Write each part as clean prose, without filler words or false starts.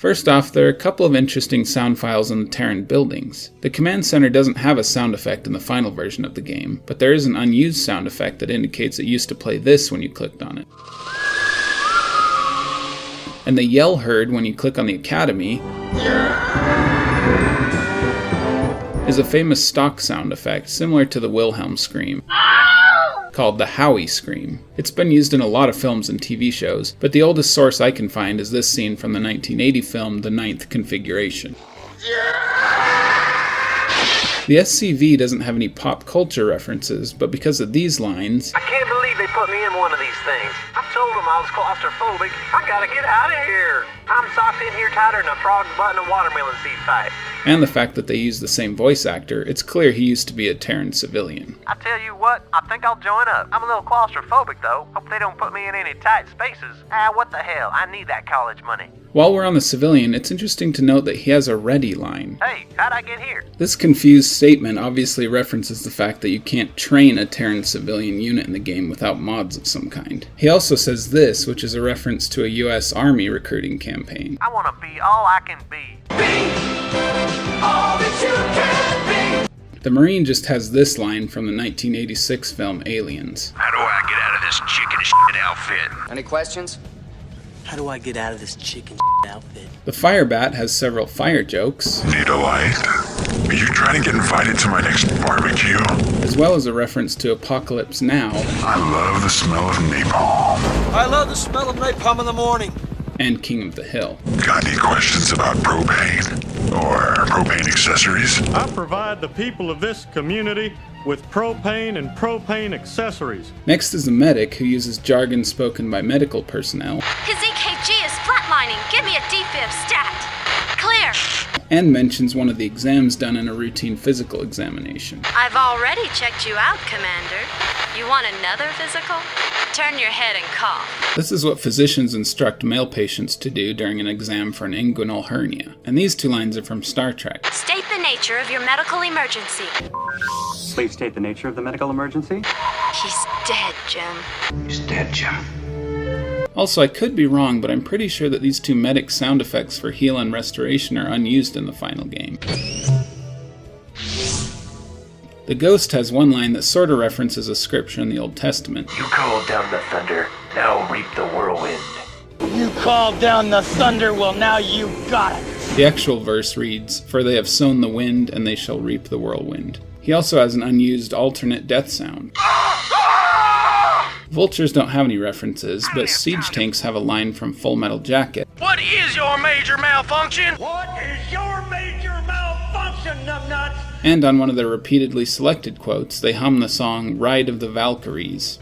First off, there are a couple of interesting sound files in the Terran buildings. The command center doesn't have a sound effect in the final version of the game, but there is an unused sound effect that indicates it used to play this when you clicked on it. And the yell heard when you click on the Academy is a famous stock sound effect similar to the Wilhelm scream, called the Howie scream. It's been used in a lot of films and TV shows, but the oldest source I can find is this scene from the 1980 film The Ninth Configuration. The SCV doesn't have any pop culture references, but because of these lines, I can't believe they put me in one of these things. I told them I was claustrophobic. I gotta get out of here. I'm socked in here tighter than a frog's butt in a watermelon seed fight. and the fact that they use the same voice actor, it's clear he used to be a Terran civilian. I tell you what, I think I'll join up. I'm a little claustrophobic though. Hope they don't put me in any tight spaces. What the hell, I need that college money. While we're on the civilian, it's interesting to note that he has a ready line. Hey, how'd I get here? This confused statement obviously references the fact that you can't train a Terran civilian unit in the game without mods of some kind. He also says this, which is a reference to a US Army recruiting campaign. I want to be all I can be. All that you can be. The Marine just has this line from the 1986 film Aliens. How do I get out of this chicken shit outfit? Any questions? How do I get out of this chicken outfit? The Firebat has several fire jokes, Need a light? Are you trying to get invited to my next barbecue? as well as a reference to Apocalypse Now I love the smell of napalm. I love the smell of napalm in the morning. and King of the Hill. Got any questions about propane? Or propane accessories? I provide the people of this community with propane and propane accessories. Next is the medic, who uses jargon spoken by medical personnel, His EKG is flatlining. Give me a defib stat. Clear. and mentions one of the exams done in a routine physical examination. I've already checked you out, Commander. You want another physical? Turn your head and cough. This is what physicians instruct male patients to do during an exam for an inguinal hernia. And these two lines are from Star Trek. State the nature of your medical emergency. Please state the nature of the medical emergency. He's dead, Jim. He's dead, Jim. Also, I could be wrong, but I'm pretty sure that these two medic sound effects for heal and restoration are unused in the final game. The Ghost has one line that sort of references a scripture in the Old Testament. You called down the thunder, now reap the whirlwind. You called down the thunder, well now you got it. The actual verse reads, "For they have sown the wind, and they shall reap the whirlwind." He also has an unused alternate death sound. Vultures don't have any references, but siege tanks have a line from Full Metal Jacket. What is your major malfunction? What is your major malfunction, numbnuts? And on one of their repeatedly selected quotes, they hum the song Ride of the Valkyries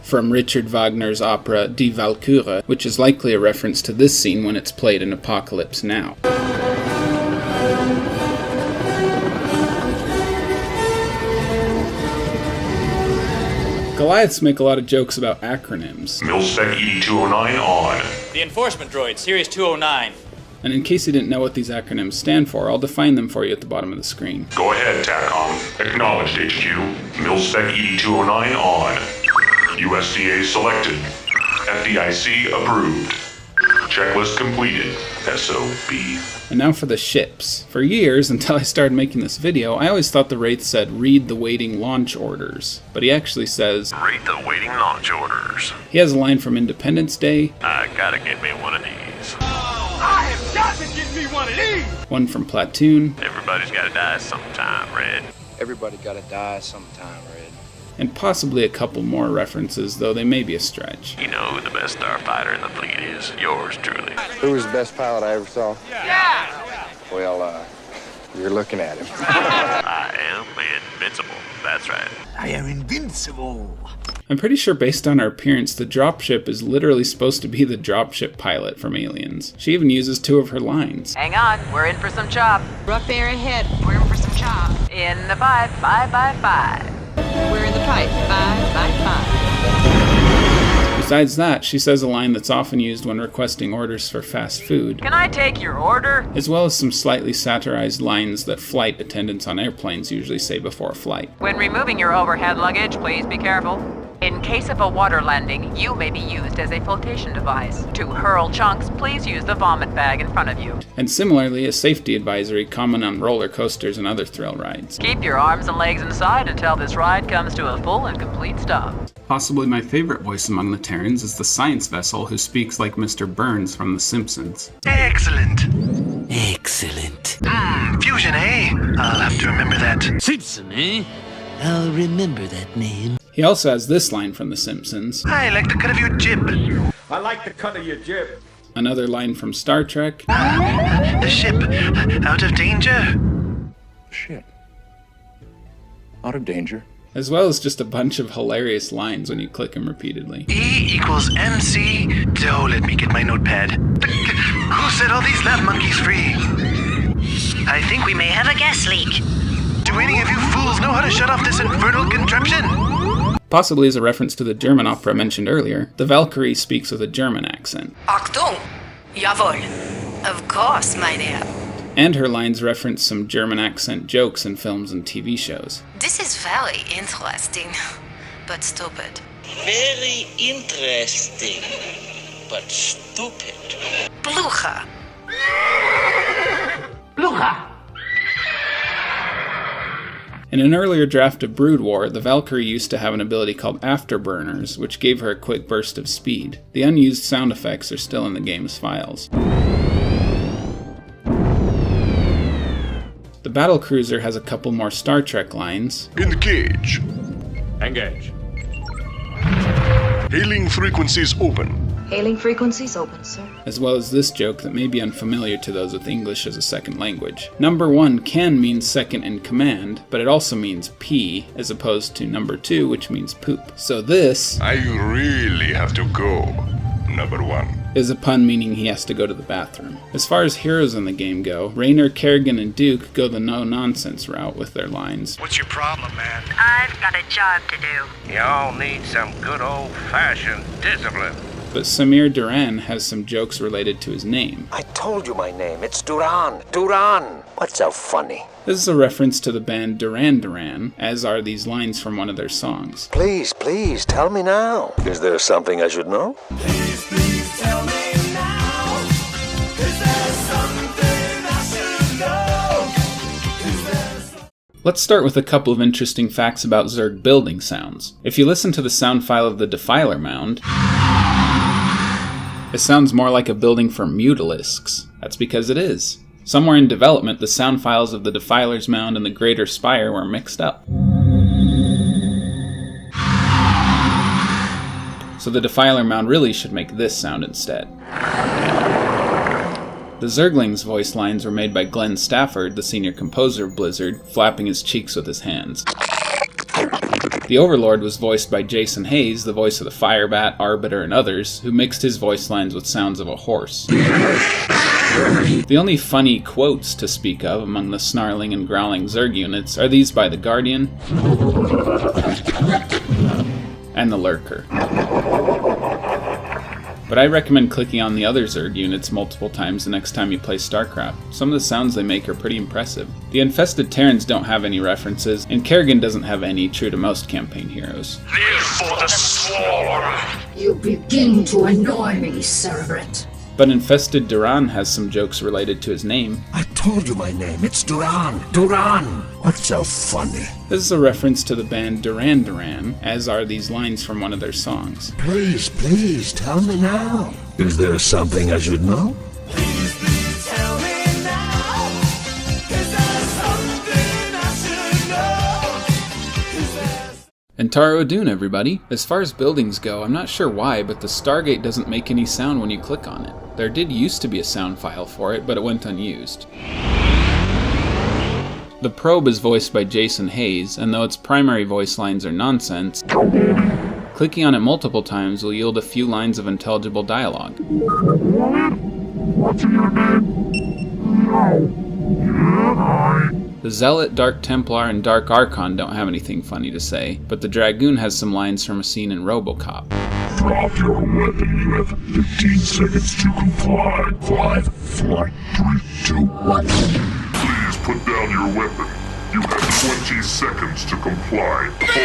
from Richard Wagner's opera Die Walküre, which is likely a reference to this scene when it's played in Apocalypse Now. Goliaths make a lot of jokes about acronyms, Milspec E209 on. The enforcement droid, Series 209. and in case you didn't know what these acronyms stand for, I'll define them for you at the bottom of the screen. Go ahead, TACOM. Acknowledged, HQ. Milspec E209 on. USDA selected. FDIC approved. Checklist completed. SOB. And now for the ships. For years, until I started making this video, I always thought the Wraith said, "Read the waiting launch orders." But he actually says, Read the waiting launch orders. he has a line from Independence Day, I gotta get me one of these. I have got to get me one of these! one from Platoon, Everybody's gotta die sometime, Red. Everybody gotta die sometime, Red. and possibly a couple more references, though they may be a stretch. You know who the best starfighter in the fleet is. Yours truly. Who was the best pilot I ever saw? Yeah! Well, you're looking at him. I am invincible. That's right. I am invincible. I'm pretty sure based on her appearance, the dropship is literally supposed to be the dropship pilot from Aliens. She even uses two of her lines. Hang on, we're in for some chop. Rough air ahead. We're in for some chop. In the pipe, 5 by 5. We're in the pipe. 5 by 5. Besides that, she says a line that's often used when requesting orders for fast food, Can I take your order? as well as some slightly satirized lines that flight attendants on airplanes usually say before a flight. When removing your overhead luggage, please be careful. In case of a water landing, you may be used as a flotation device. To hurl chunks, please use the vomit bag in front of you. And similarly, a safety advisory common on roller coasters and other thrill rides. Keep your arms and legs inside until this ride comes to a full and complete stop. Possibly my favorite voice among the Terrans is the science vessel who speaks like Mr. Burns from The Simpsons. Excellent. Excellent. Fusion, eh? I'll have to remember that. Simpson, eh? I'll remember that name. He also has this line from The Simpsons. I like the cut of your jib. I like the cut of your jib. Another line from Star Trek. The ship, out of danger. Shit. Out of danger. As well as just a bunch of hilarious lines when you click them repeatedly. E equals MC. Oh, let me get my notepad. Who set all these lab monkeys free? I think we may have a gas leak. Do any of you fools know how to shut off this infernal contraption? Possibly as a reference to the German opera mentioned earlier, the Valkyrie speaks with a German accent. Achtung! Jawohl! Of course, mein Herr. And her lines reference some German accent jokes in films and TV shows. This is very interesting, but stupid. Very interesting, but stupid. Blucher! Blucher! In an earlier draft of Brood War, the Valkyrie used to have an ability called Afterburners, which gave her a quick burst of speed. The unused sound effects are still in the game's files. The battlecruiser has a couple more Star Trek lines. Engage. Engage. Hailing frequencies open. Hailing frequencies open, sir. As well as this joke that may be unfamiliar to those with English as a second language. Number 1 can mean second in command, but it also means pee, as opposed to number 2, which means poop. So this... I really have to go. Number 1. Is a pun meaning he has to go to the bathroom. As far as heroes in the game go, Raynor, Kerrigan, and Duke go the no-nonsense route with their lines. What's your problem, man? I've got a job to do. Y'all need some good old-fashioned discipline. But Samir Duran has some jokes related to his name. I told you my name. It's Duran. Duran. What's so funny? This is a reference to the band Duran Duran, as are these lines from one of their songs. Please, please, tell me now. Is there something I should know? Please tell me now. Is there something I should know? Let's start with a couple of interesting facts about Zerg building sounds. If you listen to the sound file of the Defiler Mound, it sounds more like a building for mutilisks. That's because it is. Somewhere in development, the sound files of the Defiler's Mound and the Greater Spire were mixed up. So the Defiler Mound really should make this sound instead. The Zergling's voice lines were made by Glenn Stafford, the senior composer of Blizzard, flapping his cheeks with his hands. The Overlord was voiced by Jason Hayes, the voice of the Firebat, Arbiter, and others, who mixed his voice lines with sounds of a horse. The only funny quotes to speak of among the snarling and growling Zerg units are these by the Guardian and the Lurker. But I recommend clicking on the other Zerg units multiple times the next time you play StarCraft. Some of the sounds they make are pretty impressive. The infested Terrans don't have any references, and Kerrigan doesn't have any, true to most campaign heroes. Live for the swarm! You begin to annoy me, Cerebrate. But infested Duran has some jokes related to his name. I told you my name. It's Duran. Duran. What's so funny? This is a reference to the band Duran Duran, as are these lines from one of their songs. Please, please, tell me now. Is there something I should know? Please tell me now. Is there something I should know? And Taro Adun, everybody. As far as buildings go, I'm not sure why, but the Stargate doesn't make any sound when you click on it. There did used to be a sound file for it, but it went unused. The probe is voiced by Jason Hayes, and though its primary voice lines are nonsense, clicking on it multiple times will yield a few lines of intelligible dialogue. What's your name? The Zealot, Dark Templar, and Dark Archon don't have anything funny to say, but the Dragoon has some lines from a scene in RoboCop. Drop your weapon. You have 15 seconds to comply. 5, 4, 3, 2, 1. Please put down your weapon. You have 20 seconds to comply. 4, 3,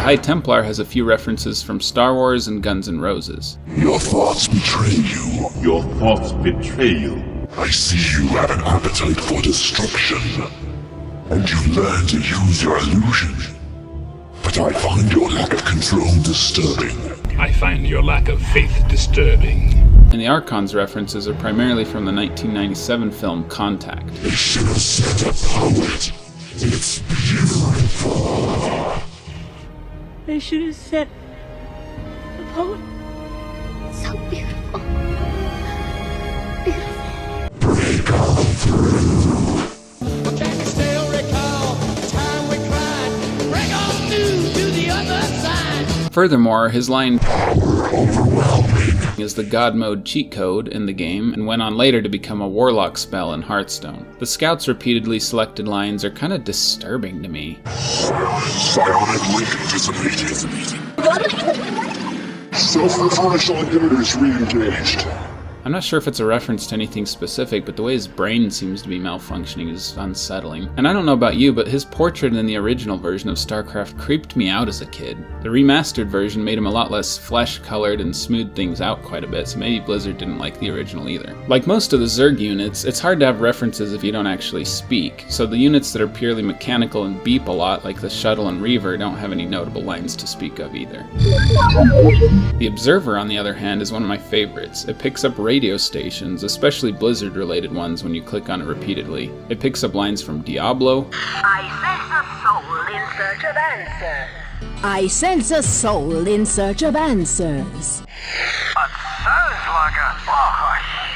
High Templar has a few references from Star Wars and Guns N' Roses. Your thoughts betray you. Your thoughts betray you. I see you have an appetite for destruction, and you learn to use your illusion. But I find your lack of control disturbing. I find your lack of faith disturbing. And the Archon's references are primarily from the 1997 film Contact. They should have sent a poet. It's beautiful. They should have sent a poet. So beautiful. Beautiful. Break on through. But can you still recall the time we cried? Break on through to the other side. Furthermore, his line Power overwhelming. is the God Mode cheat code in the game and went on later to become a Warlock spell in Hearthstone. The Scouts' repeatedly selected lines are kind of disturbing to me. Psionic link anticipated. Self-referential inhibitors re-engaged. I'm not sure if it's a reference to anything specific, but the way his brain seems to be malfunctioning is unsettling. And I don't know about you, but his portrait in the original version of StarCraft creeped me out as a kid. The remastered version made him a lot less flesh-colored and smoothed things out quite a bit, so maybe Blizzard didn't like the original either. Like most of the Zerg units, it's hard to have references if you don't actually speak, so the units that are purely mechanical and beep a lot, like the Shuttle and Reaver, don't have any notable lines to speak of either. The Observer, on the other hand, is one of my favorites. It picks up radio stations, especially Blizzard-related ones when you click on it repeatedly. It picks up lines from Diablo. I sense a soul in search of answers. It sounds like a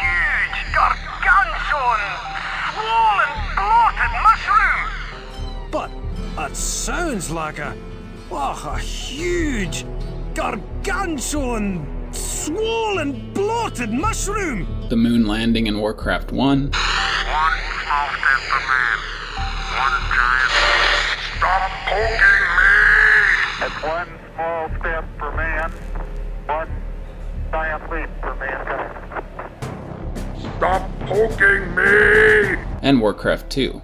huge, gargantuan, swollen, bloated mushroom. But it sounds like a huge, gargantuan, swollen, bloated mushroom. The moon landing in Warcraft 1. One small step for man, one giant. Stop poking me! It's one small step for man, one giant leap for mankind. Stop poking me! And Warcraft 2.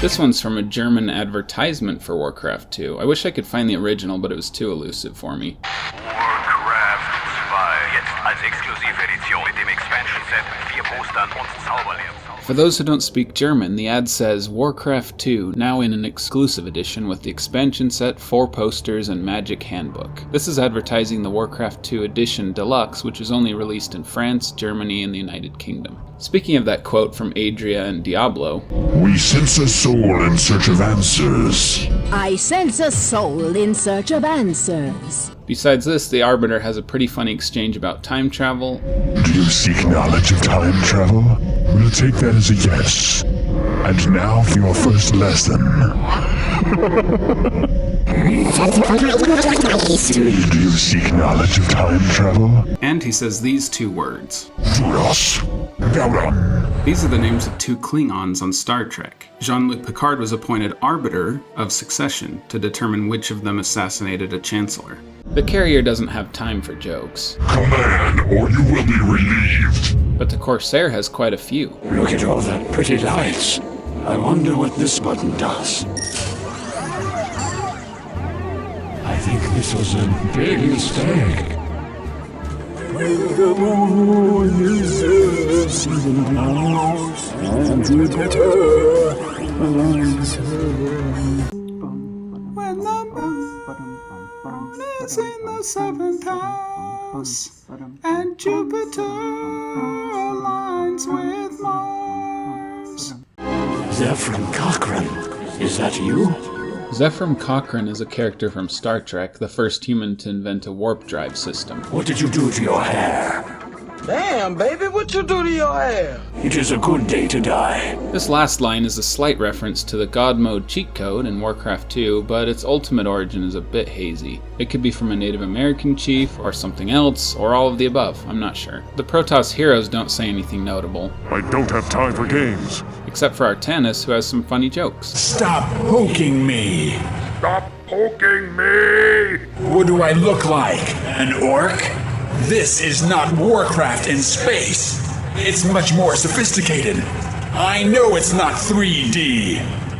This one's from a German advertisement for Warcraft 2. I wish I could find the original, but it was too elusive for me. Warcraft 2, jetzt als exklusive Edition mit dem Expansion Set, 4 Postern und Zauberlehren. For those who don't speak German, the ad says Warcraft 2, now in an exclusive edition with the expansion set, 4 posters, and magic handbook. This is advertising the Warcraft 2 edition deluxe, which is only released in France, Germany, and the United Kingdom. Speaking of that quote from Adria and Diablo, we sense a soul in search of answers. I sense a soul in search of answers. Besides this, the Arbiter has a pretty funny exchange about time travel. Do you seek knowledge of time travel? We'll take that as a yes. And now for your first lesson. Do you seek knowledge of time travel? And he says these 2 words. Duras. These are the names of 2 Klingons on Star Trek. Jean-Luc Picard was appointed Arbiter of Succession to determine which of them assassinated a Chancellor. The carrier doesn't have time for jokes. Command, or you will be relieved. But the Corsair has quite a few. Look at all that pretty lights. I wonder what this button does. I think this was a big mistake. The moon is in the house, and we better align when the moon is in the 7th house, and Jupiter aligns with Mars. Zephram Cochrane, is that you? Zephram Cochrane is a character from Star Trek, the first human to invent a warp drive system. What did you do to your hair? Damn, baby, what you do to your hair? It is a good day to die. This last line is a slight reference to the God Mode cheat code in Warcraft 2, but its ultimate origin is a bit hazy. It could be from a Native American chief, or something else, or all of the above, I'm not sure. The Protoss heroes don't say anything notable. I don't have time for games. Except for Artanis, who has some funny jokes. Stop poking me! Stop poking me! What do I look like? An orc? This is not Warcraft in space. It's much more sophisticated. I know it's not 3D.